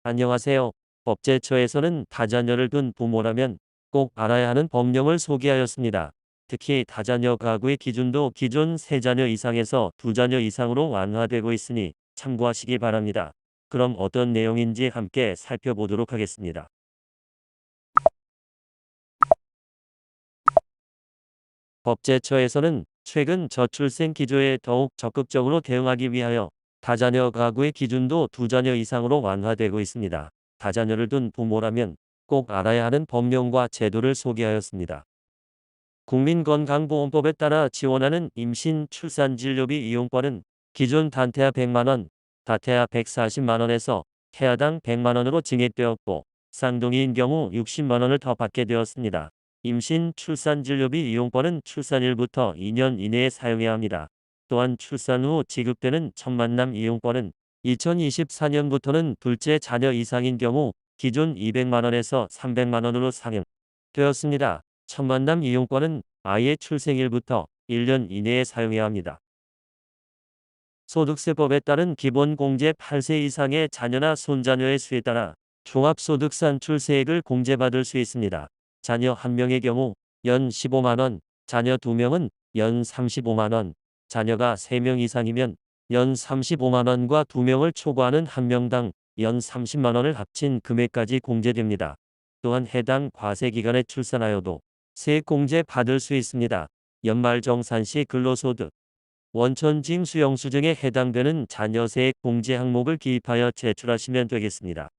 안녕하세요. 법제처에서는 다자녀를 둔 부모라면 꼭 알아야 하는 법령을 소개하였습니다. 특히 다자녀 가구의 기준도 기존 3자녀 이상에서 2자녀 이상으로 완화되고 있으니 참고하시기 바랍니다. 그럼 어떤 내용인지 함께 살펴보도록 하겠습니다. 법제처에서는 최근 저출생 기조에 더욱 적극적으로 대응하기 위하여 다자녀 가구의 기준도 2자녀 이상으로 완화되고 있습니다. 다자녀를 둔 부모라면 꼭 알아야 하는 법령과 제도를 소개하였습니다. 국민건강보험법에 따라 지원하는 임신 출산진료비 이용권은 기존 단태아 100만원, 다태아 140만원에서 태아당 100만원으로 증액되었고 쌍둥이인 경우 60만원을 더 받게 되었습니다. 임신 출산진료비 이용권은 출산일부터 2년 이내에 사용해야 합니다. 또한 출산 후 지급되는 첫 만남 이용권은 2024년부터는 둘째 자녀 이상인 경우 기존 200만원에서 300만원으로 상향되었습니다. 첫 만남 이용권은 아이의 출생일부터 1년 이내에 사용해야 합니다. 소득세법에 따른 기본공제 8세 이상의 자녀나 손자녀의 수에 따라 종합소득산출세액을 공제받을 수 있습니다. 자녀 1명의 경우 연 15만원, 자녀 2명은 연 35만원, 자녀가 3명 이상이면 연 35만원과 2명을 초과하는 1명당 연 30만원을 합친 금액까지 공제됩니다. 또한 해당 과세기간에 출산하여도 세액공제 받을 수 있습니다. 연말정산시 근로소득, 원천징 수영수증에 해당되는 자녀세액 공제 항목을 기입하여 제출하시면 되겠습니다.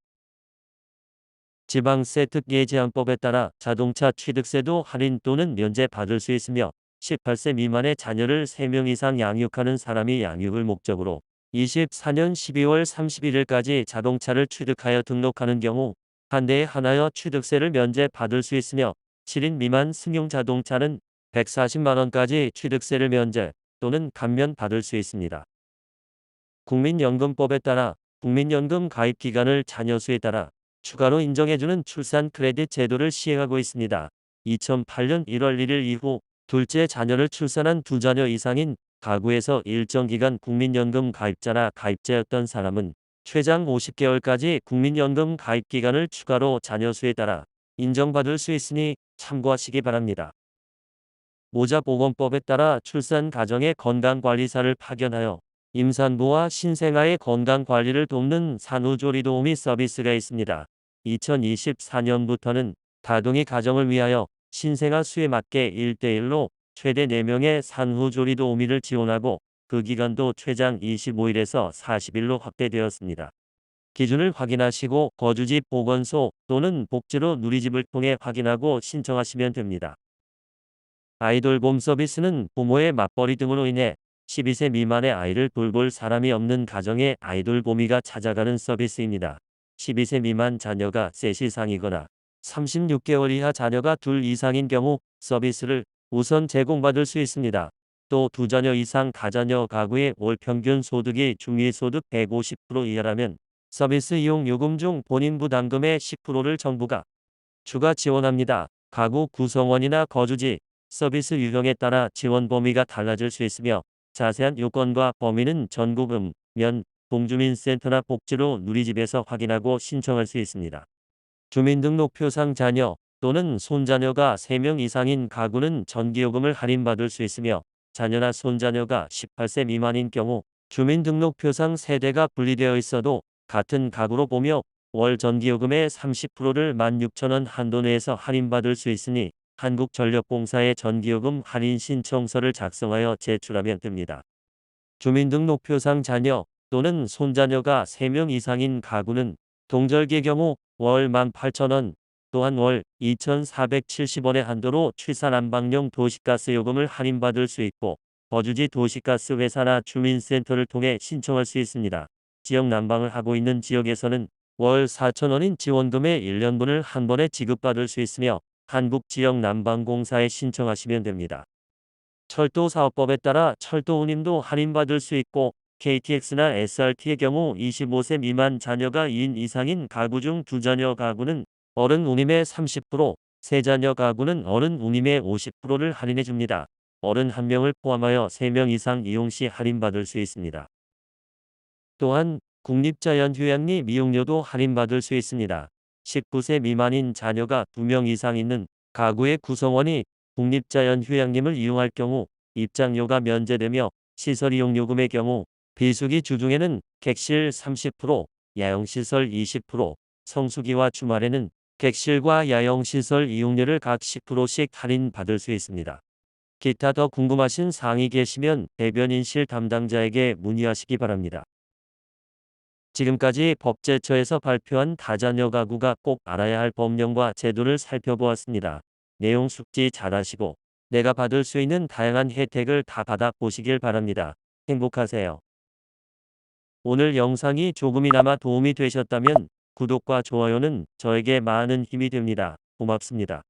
지방세 특례제한법에 따라 자동차 취득세도 할인 또는 면제 받을 수 있으며 18세 미만의 자녀를 3명 이상 양육하는 사람이 양육을 목적으로 24년 12월 31일까지 자동차를 취득하여 등록하는 경우 한 대에 하나여 취득세를 면제 받을 수 있으며 7인 미만 승용 자동차는 140만원까지 취득세를 면제 또는 감면 받을 수 있습니다. 국민연금법에 따라 국민연금 가입 기간을 자녀 수에 따라 추가로 인정해주는 출산 크레딧 제도를 시행하고 있습니다. 2008년 1월 1일 이후 둘째 자녀를 출산한 2자녀 이상인 가구에서 일정 기간 국민연금 가입자나 가입자였던 사람은 최장 50개월까지 국민연금 가입 기간을 추가로 자녀 수에 따라 인정받을 수 있으니 참고하시기 바랍니다. 모자보건법에 따라 출산 가정에 건강관리사를 파견하여 임산부와 신생아의 건강관리를 돕는 산후조리도우미 서비스가 있습니다. 2024년부터는 다둥이 가정을 위하여 신생아 수에 맞게 1대1로 최대 4명의 산후조리도우미를 지원하고 그 기간도 최장 25일에서 40일로 확대되었습니다. 기준을 확인하시고 거주지 보건소 또는 복지로 누리집을 통해 확인하고 신청하시면 됩니다. 아이돌봄 서비스는 부모의 맞벌이 등으로 인해 12세 미만의 아이를 돌볼 사람이 없는 가정에 아이돌봄이가 찾아가는 서비스입니다. 12세 미만 자녀가 셋 이상이거나 36개월 이하 자녀가 2 이상인 경우 서비스를 우선 제공받을 수 있습니다. 또 2자녀 이상 다자녀 가구의 월 평균 소득이 중위소득 150% 이하라면 서비스 이용 요금 중 본인 부담금의 10%를 정부가 추가 지원합니다. 가구 구성원이나 거주지, 서비스 유형에 따라 지원 범위가 달라질 수 있으며 자세한 요건과 범위는 전국음, 면, 동주민센터나 복지로 누리집에서 확인하고 신청할 수 있습니다. 주민등록표상 자녀 또는 손자녀가 3명 이상인 가구는 전기요금을 할인받을 수 있으며 자녀나 손자녀가 18세 미만인 경우 주민등록표상 세대가 분리되어 있어도 같은 가구로 보며 월 전기요금의 30%를 16,000원 한도 내에서 할인받을 수 있으니 한국전력공사의 전기요금 할인 신청서를 작성하여 제출하면 됩니다. 주민등록표상 자녀 또는 손자녀가 3명 이상인 가구는 동절기의 경우 월 18,000원 또한 월 2,470원의 한도로 취사난방용 도시가스 요금을 할인받을 수 있고 거주지 도시가스 회사나 주민센터를 통해 신청할 수 있습니다. 지역 난방을 하고 있는 지역에서는 월 4,000원인 지원금의 1년분을 한 번에 지급받을 수 있으며 한국지역난방공사에 신청하시면 됩니다. 철도사업법에 따라 철도 운임도 할인받을 수 있고 KTX나 SRT의 경우 25세 미만 자녀가 2인 이상인 가구 중 2자녀 가구는 어른 운임의 30%, 3자녀 가구는 어른 운임의 50%를 할인해 줍니다. 어른 1명을 포함하여 3명 이상 이용 시 할인받을 수 있습니다. 또한 국립자연휴양리 미용료도 할인받을 수 있습니다. 19세 미만인 자녀가 2명 이상 있는 가구의 구성원이 국립자연휴양림을 이용할 경우 입장료가 면제되며 시설 이용 요금의 경우 비수기 주중에는 객실 30%, 야영시설 20%, 성수기와 주말에는 객실과 야영시설 이용료를 각 10%씩 할인받을 수 있습니다. 기타 더 궁금하신 사항이 계시면 대변인실 담당자에게 문의하시기 바랍니다. 지금까지 법제처에서 발표한 다자녀 가구가 꼭 알아야 할 법령과 제도를 살펴보았습니다. 내용 숙지 잘하시고 내가 받을 수 있는 다양한 혜택을 다 받아보시길 바랍니다. 행복하세요. 오늘 영상이 조금이나마 도움이 되셨다면 구독과 좋아요는 저에게 많은 힘이 됩니다. 고맙습니다.